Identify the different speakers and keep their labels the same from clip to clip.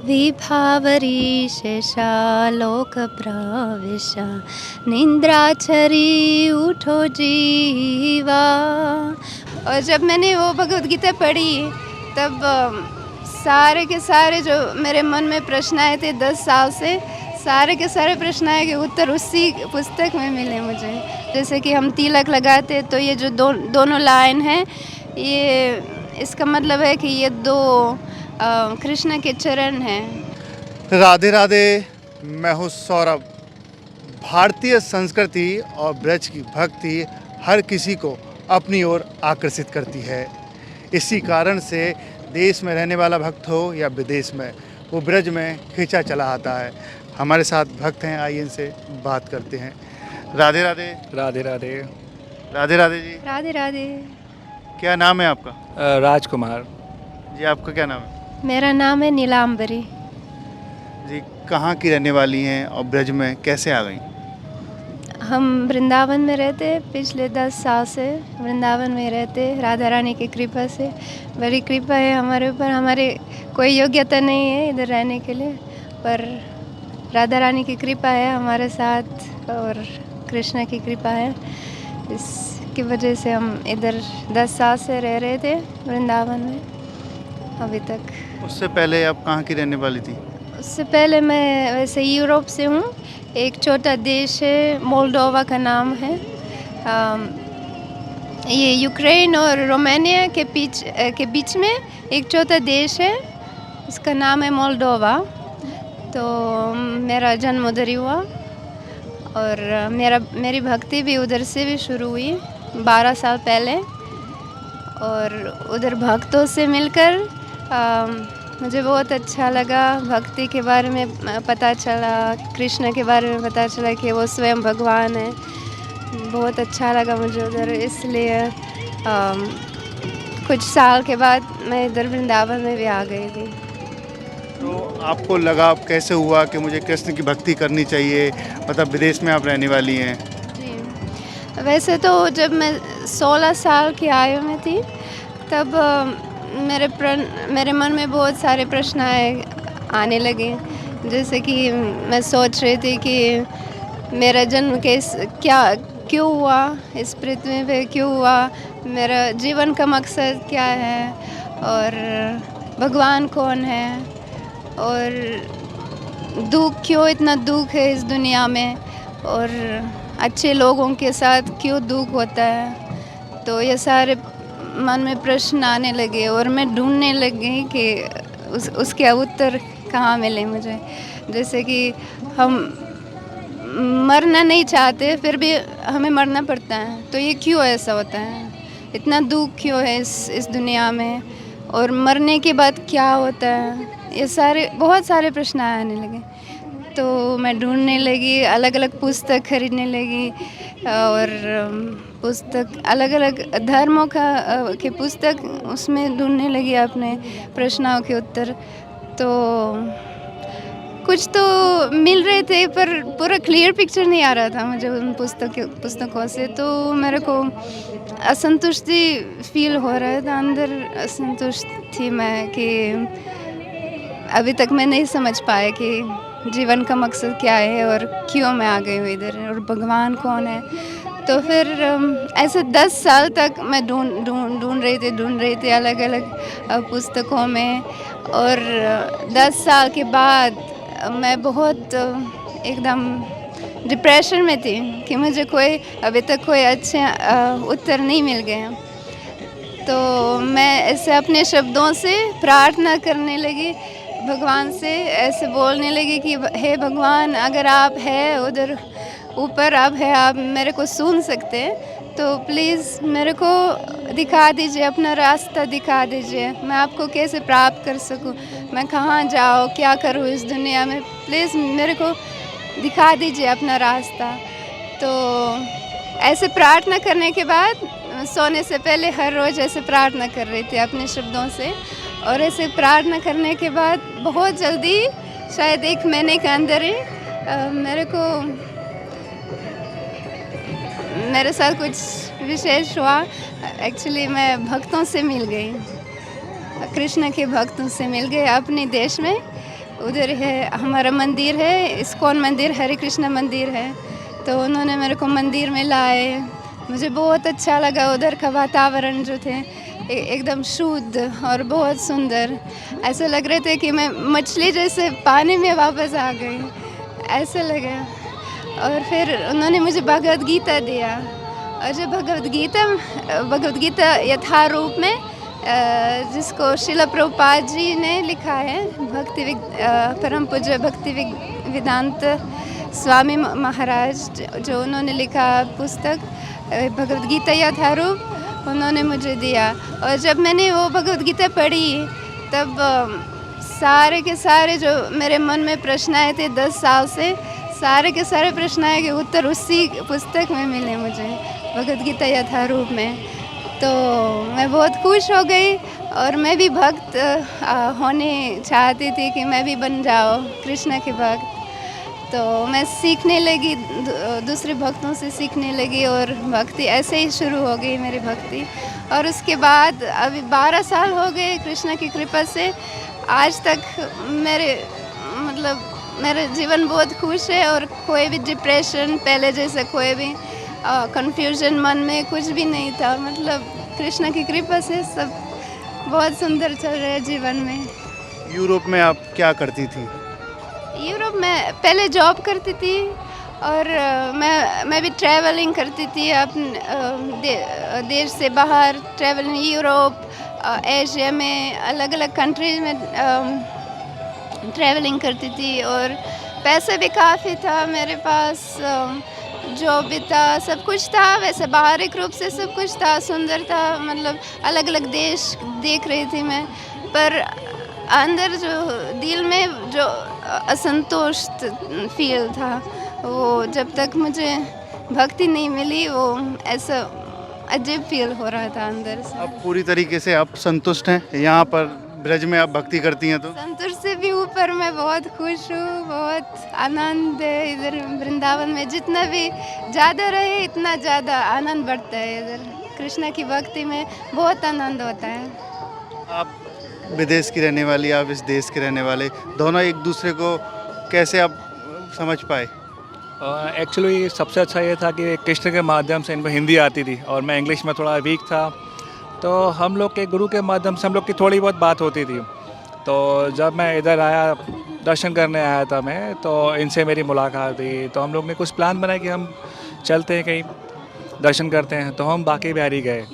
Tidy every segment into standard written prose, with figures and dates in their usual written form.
Speaker 1: विभावरीशेषालोकप्राविशा निन्द्राचरी उठो जीवा। और जब मैंने वो भगवद गीता पढ़ी तब सारे के सारे जो मेरे मन में प्रश्न आए थे 10 साल से, सारे के सारे प्रश्न आए के उत्तर उसी पुस्तक में मिले मुझे। जैसे कि हम तिलक लगाते तो ये जो दोनों लाइन हैं, ये इसका मतलब है कि ये दो कृष्ण के चरण हैं।
Speaker 2: राधे राधे। मैं हूँ सौरभ। भारतीय संस्कृति और ब्रज की भक्ति हर किसी को अपनी ओर आकर्षित करती है। इसी कारण से देश में रहने वाला भक्त हो या विदेश में, वो ब्रज में खींचा चला आता है। हमारे साथ भक्त हैं, आइए इनसे बात करते हैं। राधे राधे।
Speaker 3: राधे राधे।
Speaker 2: राधे राधे जी।
Speaker 1: राधे राधे।
Speaker 2: क्या नाम है आपका?
Speaker 3: राजकुमार
Speaker 2: जी, आपका क्या नाम है?
Speaker 1: मेरा नाम है नीलांबरी।
Speaker 2: जी, कहाँ की रहने वाली हैं और ब्रज में कैसे आ गई?
Speaker 1: हम वृंदावन में रहते, पिछले 10 साल से वृंदावन में रहते। राधा रानी की कृपा से, बड़ी कृपा है हमारे ऊपर। हमारे कोई योग्यता नहीं है इधर रहने के लिए, पर राधा रानी की कृपा है हमारे साथ और कृष्ण की कृपा है। इसकी वजह से हम इधर 10 साल से रह रहे थे वृंदावन में अभी तक।
Speaker 2: उससे पहले आप कहाँ की रहने वाली थी?
Speaker 1: उससे पहले मैं वैसे यूरोप से हूँ। एक छोटा देश है, मोल्डोवा का नाम है। ये यूक्रेन और रोमानिया के बीच में एक छोटा देश है, इसका नाम है मोल्डोवा। तो मेरा जन्म उधर ही हुआ और मेरी भक्ति भी उधर से भी शुरू हुई 12 साल पहले। और उधर भक्तों से मिलकर मुझे बहुत अच्छा लगा। भक्ति के बारे में पता चला, कृष्ण के बारे में पता चला कि वो स्वयं भगवान है। बहुत अच्छा लगा मुझे उधर, इसलिए कुछ साल के बाद मैं इधर वृंदावन में भी आ गई थी।
Speaker 2: तो आपको लगा कैसे हुआ कि मुझे कृष्ण की भक्ति करनी चाहिए, मतलब विदेश में आप रहने वाली हैं?
Speaker 1: जी, वैसे तो जब मैं 16 साल की आयु में थी तब मेरे मन में बहुत सारे प्रश्न आने लगे। जैसे कि मैं सोच रही थी कि मेरा जन्म क्यों हुआ, इस पृथ्वी पे क्यों हुआ, मेरा जीवन का मकसद क्या है और भगवान कौन है, और इतना दुख है इस दुनिया में, और अच्छे लोगों के साथ क्यों दुख होता है। तो ये सारे मन में प्रश्न आने लगे और मैं ढूंढने लगी कि उसके उत्तर कहाँ मिले मुझे। जैसे कि हम मरना नहीं चाहते फिर भी हमें मरना पड़ता है, तो ये क्यों ऐसा होता है, इतना दुख क्यों है इस दुनिया में, और मरने के बाद क्या होता है। ये बहुत सारे प्रश्न आने लगे। तो मैं ढूंढने लगी, अलग अलग पुस्तक खरीदने लगी और पुस्तक अलग अलग धर्मों के पुस्तक उसमें ढूंढने लगी अपने प्रश्नों के उत्तर। तो कुछ तो मिल रहे थे पर पूरा क्लियर पिक्चर नहीं आ रहा था मुझे उन पुस्तकों से। तो मेरे को असंतुष्टि फील हो रहा था, अंदर असंतुष्ट थी मैं कि अभी तक मैं नहीं समझ पाया कि जीवन का मकसद क्या है और क्यों मैं आ गई हूँ इधर, और भगवान कौन है। तो फिर ऐसे 10 साल तक मैं ढूंढ रही थी अलग अलग पुस्तकों में। और 10 साल के बाद मैं बहुत एकदम डिप्रेशन में थी कि मुझे अभी तक कोई अच्छे उत्तर नहीं मिल गए। तो मैं ऐसे अपने शब्दों से प्रार्थना करने लगी भगवान से, ऐसे बोलने लगी कि हे भगवान, अगर आप है उधर ऊपर, आप मेरे को सुन सकते हैं तो प्लीज़ मेरे को दिखा दीजिए, अपना रास्ता दिखा दीजिए। मैं आपको कैसे प्राप्त कर सकूं, मैं कहाँ जाऊँ, क्या करूँ इस दुनिया में, प्लीज़ मेरे को दिखा दीजिए अपना रास्ता। तो ऐसे प्रार्थना करने के बाद सोने से पहले हर रोज़ ऐसे प्रार्थना कर रही थी अपने शब्दों से। और ऐसे प्रार्थना करने के बाद बहुत जल्दी, शायद 1 महीने के अंदर ही मेरे साथ कुछ विशेष हुआ। एक्चुअली मैं भक्तों से मिल गई, कृष्ण के भक्तों से मिल गए अपने देश में। उधर है हमारा मंदिर है, इस्कॉन मंदिर, हरे कृष्णा मंदिर है। तो उन्होंने मेरे को मंदिर में लाए, मुझे बहुत अच्छा लगा। उधर का वातावरण जो थे एकदम शुद्ध और बहुत सुंदर, ऐसा लग रहे थे कि मैं मछली जैसे पानी में वापस आ गई, ऐसा लगा। और फिर उन्होंने मुझे भगवद गीता दिया, और जो भगवद गीता यथारूप में जिसको शिला प्रभुपाद जी ने लिखा है, परम पूज्य वेदांत स्वामी महाराज, जो उन्होंने लिखा पुस्तक भगवद गीता यथारूप, उन्होंने मुझे दिया। और जब मैंने वो भगवद गीता पढ़ी तब सारे के सारे जो मेरे मन में प्रश्न आए थे 10 साल से, सारे के सारे प्रश्न आए के उत्तर उसी पुस्तक में मिले मुझे, भगवद गीता यथारूप में। तो मैं बहुत खुश हो गई, और मैं भी भक्त होने चाहती थी कि मैं भी बन जाऊँ कृष्ण के भक्त। तो मैं सीखने लगी, दूसरे भक्तों से सीखने लगी, और भक्ति ऐसे ही शुरू हो गई मेरी भक्ति। और उसके बाद अभी 12 साल हो गए कृष्ण की कृपा से, आज तक मेरा जीवन बहुत खुश है। और कोई भी डिप्रेशन, पहले जैसे कोई भी कन्फ्यूजन मन में कुछ भी नहीं था। मतलब कृष्ण की कृपा से सब बहुत सुंदर चल रहा है जीवन में।
Speaker 2: यूरोप में आप क्या करती थी?
Speaker 1: यूरोप में पहले जॉब करती थी, और मैं भी ट्रैवलिंग करती थी अपने देश से बाहर, ट्रैवलिंग यूरोप, एशिया में, अलग अलग कंट्रीज में ट्रैवलिंग करती थी। और पैसे भी काफ़ी था मेरे पास, जॉब भी था, सब कुछ था। वैसे बाहरिक रूप से सब कुछ था, सुंदर था, मतलब अलग अलग देश देख रही थी मैं। पर अंदर जो दिल में जो असंतोष फील था, वो जब तक मुझे भक्ति नहीं मिली, वो ऐसा अजीब फील हो रहा था अंदर से।
Speaker 2: अब पूरी तरीके से आप संतुष्ट हैं यहाँ पर ब्रज में आप भक्ति करती हैं? तो
Speaker 1: संतुष्ट से भी ऊपर मैं बहुत खुश हूँ, बहुत आनंद है इधर वृंदावन में। जितना भी ज़्यादा रहे इतना ज़्यादा आनंद बढ़ता है इधर, कृष्ण की भक्ति में बहुत आनंद होता है।
Speaker 2: आप विदेश की रहने वाली, आप इस देश के रहने वाले, दोनों एक दूसरे को कैसे आप समझ पाए?
Speaker 3: एक्चुअली सबसे अच्छा ये था कि कृष्ण के माध्यम से इनको हिंदी आती थी, और मैं इंग्लिश में थोड़ा वीक था। तो हम लोग के गुरु के माध्यम से हम लोग की थोड़ी बहुत बात होती थी। तो जब मैं इधर आया, दर्शन करने आया था मैं, तो इनसे मेरी मुलाकात हुई। तो हम लोग ने कुछ प्लान बनाया कि हम चलते हैं कहीं दर्शन करते हैं। तो हम बांके बिहारी गए।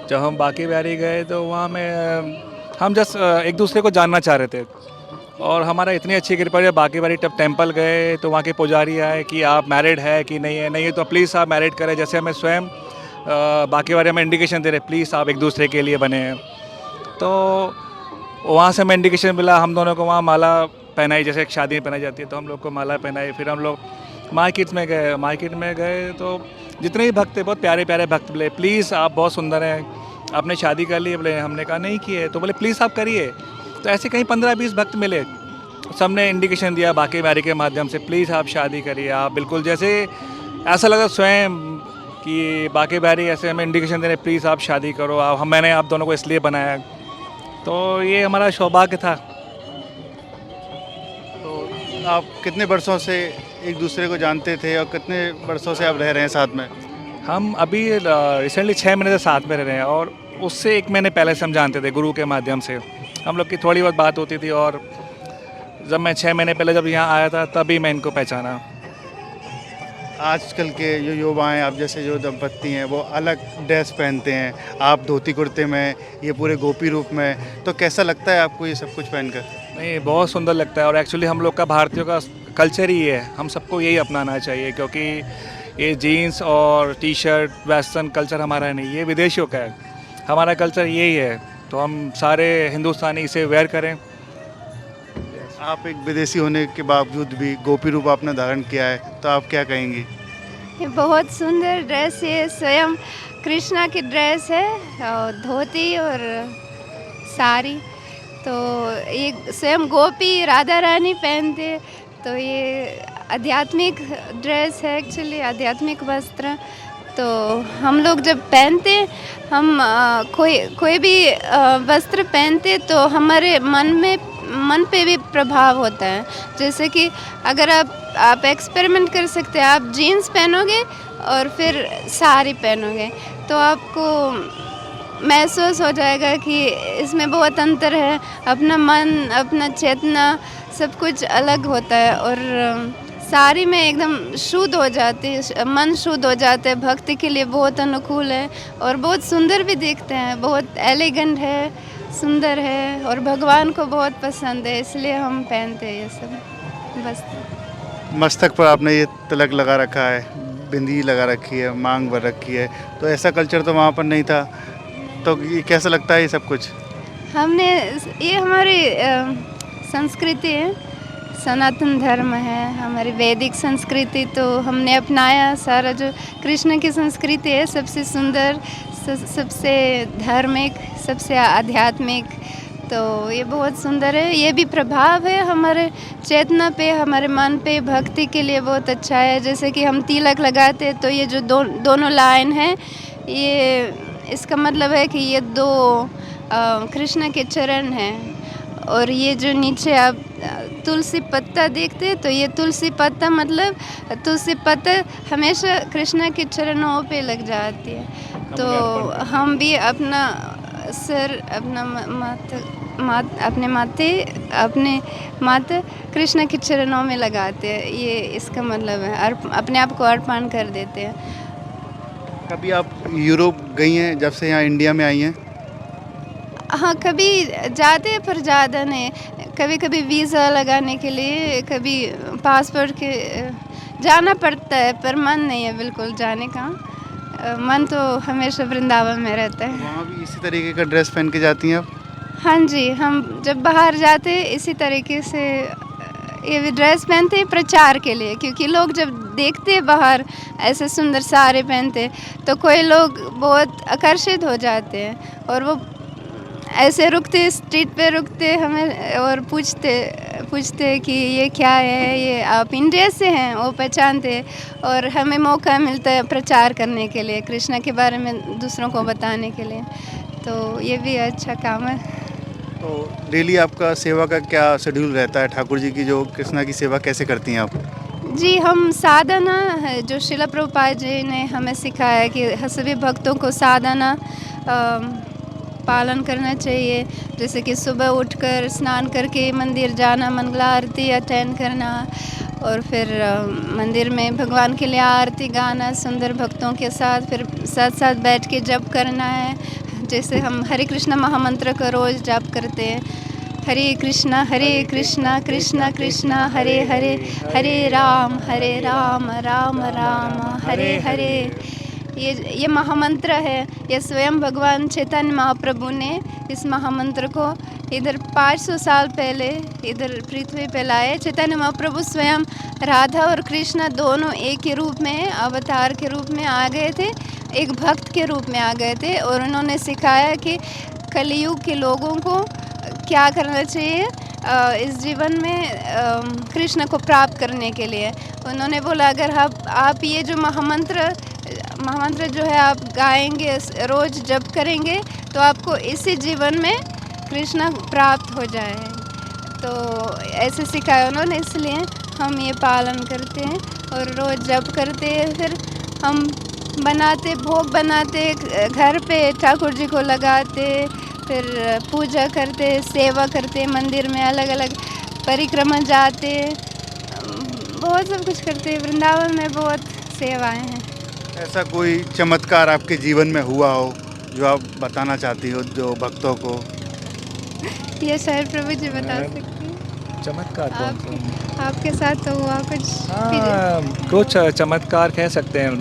Speaker 3: जब हम बांके बिहारी गए तो वहाँ में हम जस्ट एक दूसरे को जानना चाह रहे थे, और हमारा इतनी अच्छी कृपा है। बांके बिहारी टेम्पल गए तो वहाँ के पुजारी आए कि आप मैरिड है कि नहीं है, नहीं है तो प्लीज़ आप मैरिड करें। जैसे हमें स्वयं बांके बिहारी हमें इंडिकेशन दे रहे, प्लीज़ आप एक दूसरे के लिए बने हैं। तो वहाँ से हमें इंडिकेशन मिला, हम दोनों को वहाँ माला पहनाई, जैसे एक शादी में पहनाई जाती है, तो हम लोग को माला पहनाई। फिर हम लोग मार्केट में गए तो जितने भी भक्त थे, बहुत प्यारे प्यारे भक्त बोले, प्लीज़ आप बहुत सुंदर हैं, आपने शादी कर ली? बोले हमने कहा नहीं की है। तो बोले प्लीज़ आप करिए। तो ऐसे कहीं 15-20 भक्त मिले, सबने इंडिकेशन दिया बांके बिहारी के माध्यम से, प्लीज़ आप शादी करिए। आप बिल्कुल जैसे ऐसा लगा स्वयं कि बांके बिहारी ऐसे हमें इंडिकेशन दे रहे, प्लीज़ आप शादी करो। मैंने आप दोनों को इसलिए बनाया। तो ये हमारा सौभाग्य था।
Speaker 2: तो आप कितने वर्षों से एक दूसरे को जानते थे, और कितने वर्षों से आप रह रहे हैं साथ में?
Speaker 3: हम अभी रिसेंटली 6 महीने से साथ में रह रहे हैं, और उससे 1 महीने पहले से हम जानते थे, गुरु के माध्यम से हम लोग की थोड़ी बहुत बात होती थी। और जब मैं 6 महीने पहले जब यहाँ आया था, तभी मैं इनको पहचाना।
Speaker 2: आजकल के जो युवा हैं, आप जैसे जो दंपत्ति हैं, वो अलग ड्रेस पहनते हैं, आप धोती कुर्ते में, ये पूरे गोपी रूप में, तो कैसा लगता है आपको ये सब कुछ पहनकर?
Speaker 3: नहीं, बहुत सुंदर लगता है। और एक्चुअली हम लोग का भारतीयों का कल्चर ही है, हम सबको यही अपनाना चाहिए, क्योंकि ये जीन्स और टी शर्ट वेस्टर्न कल्चर हमारा नहीं, ये विदेशियों का है। हमारा कल्चर यही है, तो हम सारे हिंदुस्तानी इसे वेयर करें।
Speaker 2: आप एक विदेशी होने के बावजूद भी गोपी रूप आपने धारण किया है, तो आप क्या कहेंगी?
Speaker 1: ये बहुत सुंदर ड्रेस है, स्वयं कृष्णा की ड्रेस है, और धोती और साड़ी। तो ये स्वयं गोपी राधा रानी पहनते, तो ये आध्यात्मिक ड्रेस है, एक्चुअली आध्यात्मिक वस्त्र। तो हम लोग जब पहनते, हम कोई भी वस्त्र पहनते, तो हमारे मन में मन पे भी प्रभाव होता है। जैसे कि अगर आप एक्सपेरिमेंट कर सकते हैं, आप जीन्स पहनोगे और फिर साड़ी पहनोगे तो आपको महसूस हो जाएगा कि इसमें बहुत अंतर है। अपना मन, अपना चेतना सब कुछ अलग होता है और साड़ी में एकदम शुद्ध हो जाती है, मन शुद्ध हो जाता है, भक्ति के लिए बहुत अनुकूल है और बहुत सुंदर भी दिखते हैं, बहुत एलिगेंट है, सुंदर है और भगवान को बहुत पसंद है, इसलिए हम पहनते हैं ये सब। बस
Speaker 2: मस्तक पर आपने ये तिलक लगा रखा है, बिंदी लगा रखी है, मांग भर रखी है, तो ऐसा कल्चर तो वहाँ पर नहीं था, तो ये कैसा लगता है ये सब कुछ?
Speaker 1: हमने ये हमारी संस्कृति है, सनातन धर्म है, हमारी वैदिक संस्कृति, तो हमने अपनाया सारा जो कृष्ण की संस्कृति है, सबसे सुंदर, सबसे धार्मिक, सबसे आध्यात्मिक, तो ये बहुत सुंदर है। ये भी प्रभाव है हमारे चेतना पे, हमारे मन पे, भक्ति के लिए बहुत अच्छा है। जैसे कि हम तिलक लगाते तो ये जो दोनों लाइन है, ये इसका मतलब है कि ये दो कृष्ण के चरण हैं और ये जो नीचे आप तुलसी पत्ता देखते हैं तो ये तुलसी पत्ता मतलब तुलसी पत्ता हमेशा कृष्ण के चरणों पे लग जाती है। तो हम भी अपना सर, अपना अपने माथे कृष्ण के चरणों में लगाते हैं, ये इसका मतलब है, अपने आप को अर्पण कर देते हैं।
Speaker 2: कभी आप यूरोप गई हैं जब से यहाँ इंडिया में आई हैं?
Speaker 1: हाँ, कभी जाते हैं पर ज़्यादा नहीं। कभी कभी वीज़ा लगाने के लिए, कभी पासपोर्ट के जाना पड़ता है, पर मन नहीं है बिल्कुल जाने का। मन तो हमेशा वृंदावन में रहता है।
Speaker 2: वहाँ भी इसी तरीके का ड्रेस पहन के जाती हैं आप?
Speaker 1: हाँ जी, हम जब बाहर जाते हैं इसी तरीके से ये भी ड्रेस पहनते हैं प्रचार के लिए, क्योंकि लोग जब देखते हैं बाहर ऐसे सुंदर साड़ी पहनते तो कोई लोग बहुत आकर्षित हो जाते हैं और वो ऐसे रुकते, स्ट्रीट पे रुकते हमें और पूछते कि ये क्या है, ये आप इंडिया से हैं, वो पहचानते और हमें मौका मिलता है प्रचार करने के लिए, कृष्णा के बारे में दूसरों को बताने के लिए, तो ये भी अच्छा काम है।
Speaker 2: तो डेली आपका सेवा का क्या शेड्यूल रहता है? ठाकुर जी की जो कृष्णा की सेवा कैसे करती हैं आप?
Speaker 1: जी, हम साधना है जो शिला प्रभुपाद जी ने हमें सिखाया है कि सभी भक्तों को साधना पालन करना चाहिए। जैसे कि सुबह उठकर स्नान करके मंदिर जाना, मंगला आरती अटेंड करना और फिर मंदिर में भगवान के लिए आरती गाना सुंदर भक्तों के साथ, फिर साथ साथ बैठ के जप करना है। जैसे हम हरे कृष्णा महामंत्र का रोज़ जप करते हैं, हरे कृष्णा कृष्णा कृष्णा हरे हरे, हरे राम राम राम हरे हरे। ये महामंत्र है, ये स्वयं भगवान चैतन्य महाप्रभु ने इस महामंत्र को इधर 500 साल पहले इधर पृथ्वी पे लाए। चैतन्य महाप्रभु स्वयं राधा और कृष्णा दोनों एक ही रूप में, अवतार के रूप में आ गए थे, एक भक्त के रूप में आ गए थे और उन्होंने सिखाया कि कलयुग के लोगों को क्या करना चाहिए इस जीवन में कृष्ण को प्राप्त करने के लिए। उन्होंने बोला अगर आप ये जो महामंत्र जो है आप गाएंगे, रोज़ जप करेंगे तो आपको इसी जीवन में कृष्ण प्राप्त हो जाए। तो ऐसे सिखाया उन्होंने, इसलिए हम ये पालन करते हैं और रोज़ जप करते हैं। फिर हम भोग बनाते, घर पे ठाकुर जी को लगाते, फिर पूजा करते, सेवा करते, मंदिर में अलग अलग परिक्रमा जाते, बहुत सब कुछ करते। वृंदावन में बहुत सेवाएं हैं।
Speaker 2: ऐसा कोई चमत्कार आपके जीवन में हुआ हो जो आप बताना चाहती हो जो भक्तों को?
Speaker 1: ये शायद प्रभु जी बता सकते हैं।
Speaker 3: चमत्कार कौन सा?
Speaker 1: आपके साथ तो हुआ कुछ?
Speaker 3: कुछ चमत्कार कह सकते हैं।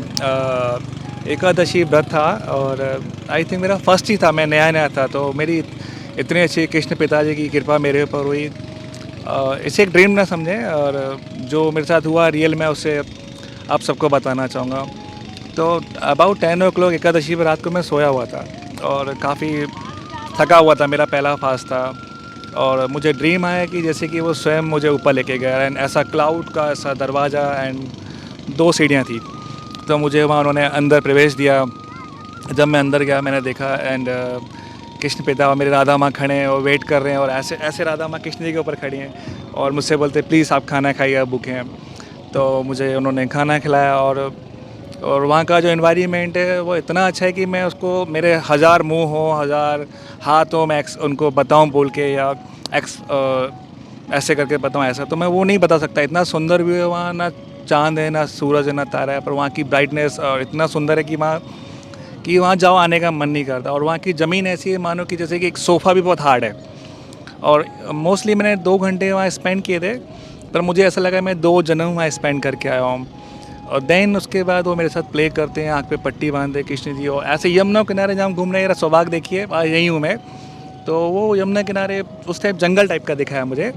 Speaker 3: एकादशी व्रत था और आई थिंक मेरा फर्स्ट ही था, मैं नया था, तो मेरी इतनी अच्छी कृष्ण पिताजी की कृपा मेरे ऊपर हुई। इसे एक ड्रीम ना समझें, और जो मेरे साथ हुआ रियल में उसे आप सबको बताना चाहूँगा। तो अबाउट 10 o'clock एकादशी पर रात को मैं सोया हुआ था और काफ़ी थका हुआ था, मेरा पहला फास्ट था, और मुझे ड्रीम आया कि जैसे कि वो स्वयं मुझे ऊपर लेके गया, एंड ऐसा क्लाउड का ऐसा दरवाज़ा एंड 2 सीढ़ियाँ थी, तो मुझे वहाँ उन्होंने अंदर प्रवेश दिया। जब मैं अंदर गया मैंने देखा एंड कृष्ण पिता और मेरे राधा माँ खड़े हैं और वेट कर रहे हैं, और ऐसे ऐसे राधा माँ कृष्ण जी के ऊपर खड़ी हैं और मुझसे बोलते प्लीज़ आप खाना खाइए, आप भूखे हैं। तो मुझे उन्होंने खाना खिलाया, और वहाँ का जो एनवायरनमेंट है वो इतना अच्छा है कि मैं उसको, मेरे हज़ार मुँह हो, हज़ार हाथ हो, मैं उनको बताऊँ बोल के या ऐसे करके बताऊँ ऐसा, तो मैं वो नहीं बता सकता। इतना सुंदर व्यू है वहाँ, ना चाँद है, ना सूरज है, ना तारा है, पर वहाँ की ब्राइटनेस और इतना सुंदर है कि वहाँ जाओ आने का मन नहीं करता। और वहाँ की ज़मीन ऐसी है मानो कि जैसे कि एक सोफ़ा भी बहुत हार्ड है। और मोस्टली मैंने 2 घंटे वहाँ स्पेंड किए थे, पर मुझे ऐसा लगा मैं 2 जन्म वहाँ स्पेंड करके आया हूँ। और देन उसके बाद वो मेरे साथ प्ले करते हैं, आँख पे पट्टी बांधे कृष्ण जी, और ऐसे यमुना किनारे जहाँ हम घूम रहे हैं, मेरा सौभाग्य देखिए आज यहीं हूँ मैं। तो वो यमुना किनारे उस टाइप जंगल टाइप का दिखा है मुझे,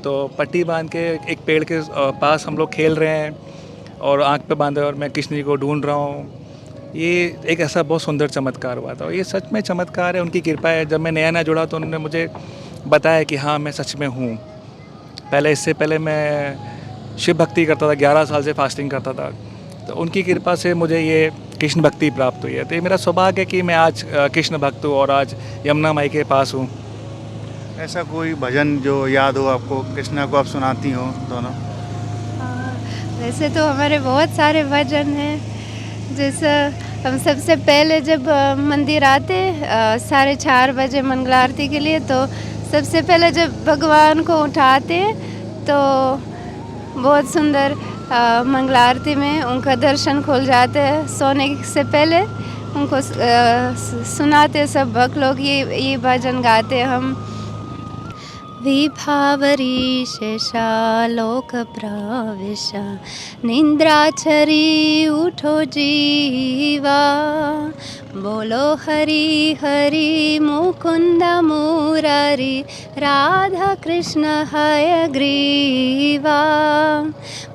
Speaker 3: तो पट्टी बांध के एक पेड़ के पास हम लोग खेल रहे हैं और आँख पे बांधे, और मैं कृष्ण जी को ढूंढ रहा हूँ। ये एक ऐसा बहुत सुंदर चमत्कार हुआ था, और ये सच में चमत्कार है, उनकी कृपा है। जब मैं नया जुड़ा तो उन्होंने मुझे बताया कि हाँ मैं सच में हूँ। इससे पहले मैं शिव भक्ति करता था, 11 साल से फास्टिंग करता था, तो उनकी कृपा से मुझे ये कृष्ण भक्ति प्राप्त हुई है। तो ये मेरा सौभाग्य है कि मैं आज कृष्ण भक्त हूँ और आज यमुना माई के पास हूँ।
Speaker 2: ऐसा कोई भजन जो याद हो आपको, कृष्णा को आप सुनाती हो दोनों?
Speaker 1: वैसे तो हमारे बहुत सारे भजन हैं। जैसे हम सबसे पहले जब मंदिर आते 4:30 बजे मंगल आरती के लिए, तो सबसे पहले जब भगवान को उठाते तो बहुत सुंदर मंगल आरती में उनका दर्शन खुल जाते हैं। सोने से पहले उनको सुनाते सब भक्त लोग, ये भजन गाते हम। विभावरी शेषालोक प्राविशा निंद्राचरी उठो जीवा, बोलो हरि हरि मुकुंद मुरारी राधा कृष्ण हयग्रीवा,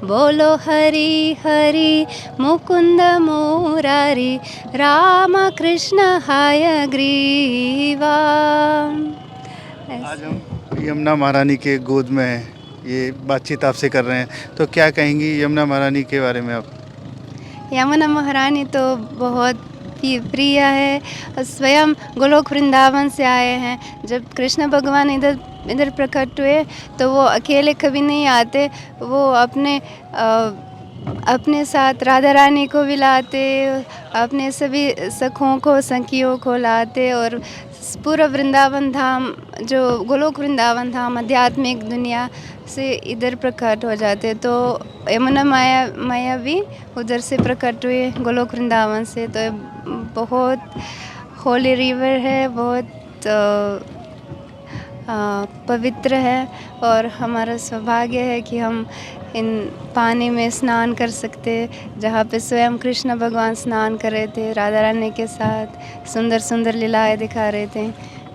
Speaker 1: बोलो हरि हरि मुकुंद मुरारी राम कृष्ण हयग्रीवा।
Speaker 2: आज हम यमुना महारानी के गोद में हैं, ये बातचीत आपसे कर रहे हैं, तो क्या कहेंगी यमुना महारानी के बारे में आप?
Speaker 1: यमुना महारानी तो बहुत ही प्रिय है। स्वयं गोलोक वृंदावन से आए हैं। जब कृष्ण भगवान इधर प्रकट हुए तो वो अकेले कभी नहीं आते, वो अपने साथ राधा रानी को भी लाते, अपने सभी सखों को सखियों को लाते, और पूरा वृंदावन धाम, जो गोलोक वृंदावन धाम आध्यात्मिक दुनिया से इधर प्रकट हो जाते। तो यमुना माया भी उधर से प्रकट हुए, गोलोक वृंदावन से। तो बहुत होली रिवर है, बहुत पवित्र है, और हमारा सौभाग्य है कि हम इन पानी में स्नान कर सकते, जहाँ पे स्वयं कृष्ण भगवान स्नान कर रहे थे, राधा रानी के साथ सुंदर सुंदर लीलाएं दिखा रहे थे।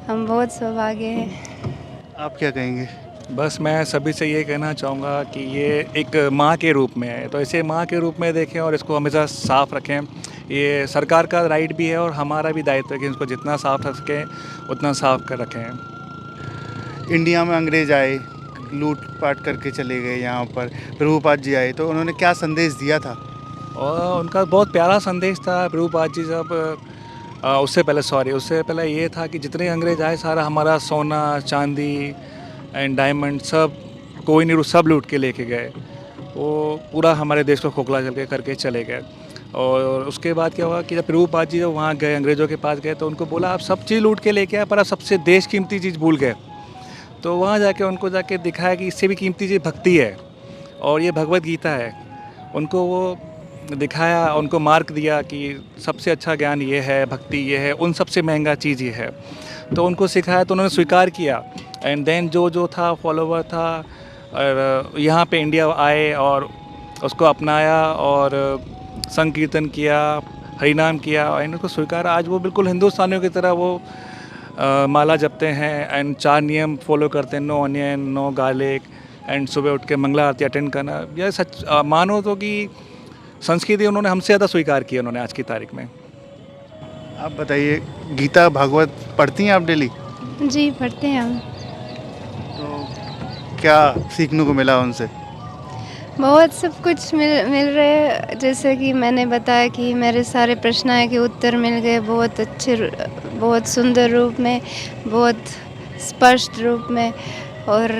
Speaker 1: हम बहुत सौभाग्य हैं।
Speaker 2: आप क्या कहेंगे?
Speaker 3: बस मैं सभी से ये कहना चाहूँगा कि ये एक माँ के रूप में है, तो इसे माँ के रूप में देखें और इसको हमेशा साफ़ रखें। ये सरकार का राइट भी है और हमारा भी दायित्व है कि इसको जितना साफ़ रख सकें उतना साफ़ कर रखें।
Speaker 2: इंडिया में अंग्रेज आए, लूट पाट करके चले गए, यहाँ पर प्रभुपाद जी आए, तो उन्होंने क्या संदेश दिया था?
Speaker 3: और उनका बहुत प्यारा संदेश था। प्रभुपाद जी जब उससे पहले ये था कि जितने अंग्रेज आए सारा हमारा सोना चांदी एंड डायमंड सब कोई नहीं, सब लूट के लेके गए। वो पूरा हमारे देश को खोखला करके चले गए। और उसके बाद क्या हुआ कि जब प्रभुपाद जी जब वहाँ गए, अंग्रेज़ों के पास गए, तो उनको बोला आप सब चीज़ लूट के लेके आए पर आप सबसे देश कीमती चीज़ भूल गए। तो वहाँ जाके उनको जाके दिखाया कि इससे भी कीमती चीज़ भक्ति है और ये भगवत गीता है। उनको वो दिखाया, उनको मार्क दिया कि सबसे अच्छा ज्ञान ये है, भक्ति ये है, उन सबसे महंगा चीज़ ये है। तो उनको सिखाया तो उन्होंने स्वीकार किया। एंड देन जो था फॉलोवर था और यहाँ पे इंडिया आए और उसको अपनाया और संकीर्तन किया, हरिनाम किया एंड उसको स्वीकार। आज वो बिल्कुल हिंदुस्तानियों की तरह वो माला जपते हैं एंड 4 नियम फॉलो करते हैं, no onion, no garlic and सुबह उठ के मंगला आरती अटेंड करना। यह सच मानो तो कि संस्कृति उन्होंने हमसे ज़्यादा स्वीकार किया उन्होंने आज की तारीख में।
Speaker 2: आप बताइए, गीता भागवत पढ़ती हैं आप डेली?
Speaker 1: जी पढ़ते हैं हम।
Speaker 2: तो क्या सीखने को मिला उनसे?
Speaker 1: बहुत सब कुछ मिल रहे हैं, जैसे कि मैंने बताया कि मेरे सारे प्रश्नों के उत्तर मिल गए बहुत अच्छे बहुत सुंदर रूप में, बहुत स्पष्ट रूप में। और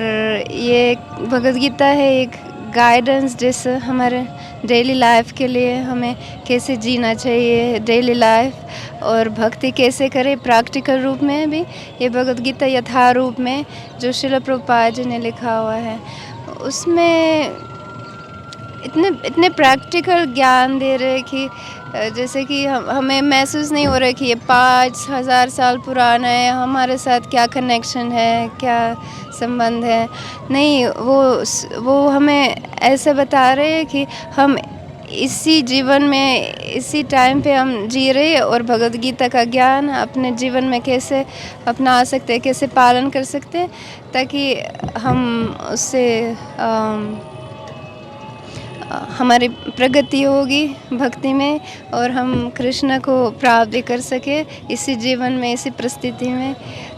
Speaker 1: ये भगवद गीता है एक गाइडेंस, जैसे हमारे डेली लाइफ के लिए हमें कैसे जीना चाहिए डेली लाइफ, और भक्ति कैसे करें प्रैक्टिकल रूप में भी। ये भगवद गीता यथा रूप में जो श्रील प्रभुपाद जी ने लिखा हुआ है, उसमें इतने प्रैक्टिकल ज्ञान दे रहे कि जैसे कि हमें महसूस नहीं हो रहा कि ये 5000 साल पुराना है, हमारे साथ क्या कनेक्शन है, क्या संबंध है। नहीं, वो हमें ऐसे बता रहे हैं कि हम इसी जीवन में इसी टाइम पे हम जी रहे हैं, और भगवद गीता का ज्ञान अपने जीवन में कैसे अपना सकते हैं, कैसे पालन कर सकते हैं, ताकि हम उससे हमारी प्रगति होगी भक्ति में, और हम कृष्ण को प्राप्त भी कर सके इसी जीवन में, इसी परिस्थिति में।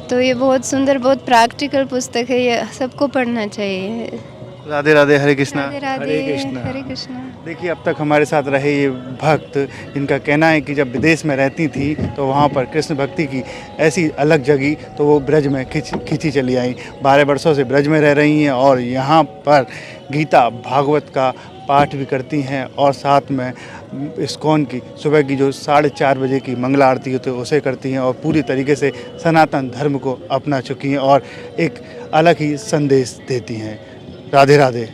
Speaker 1: तो ये बहुत सुंदर, बहुत प्रैक्टिकल पुस्तक है, ये सबको पढ़ना चाहिए।
Speaker 2: राधे राधे, हरे कृष्णा।
Speaker 1: राधे राधे,
Speaker 3: हरे कृष्णा।
Speaker 1: हरे कृष्णा।
Speaker 2: देखिए, अब तक हमारे साथ रहे ये भक्त, इनका कहना है कि जब विदेश में रहती थी तो वहाँ पर कृष्ण भक्ति की ऐसी अलग जगी तो वो ब्रज में खिंची चली आई। 12 वर्षों से ब्रज में रह रही हैं और यहाँ पर गीता भागवत का पाठ भी करती हैं, और साथ में इस्कॉन की सुबह की जो 4:30 बजे की मंगला आरती होती है उसे करती हैं, और पूरी तरीके से सनातन धर्म को अपना चुकी हैं और एक अलग ही संदेश देती हैं। राधे राधे।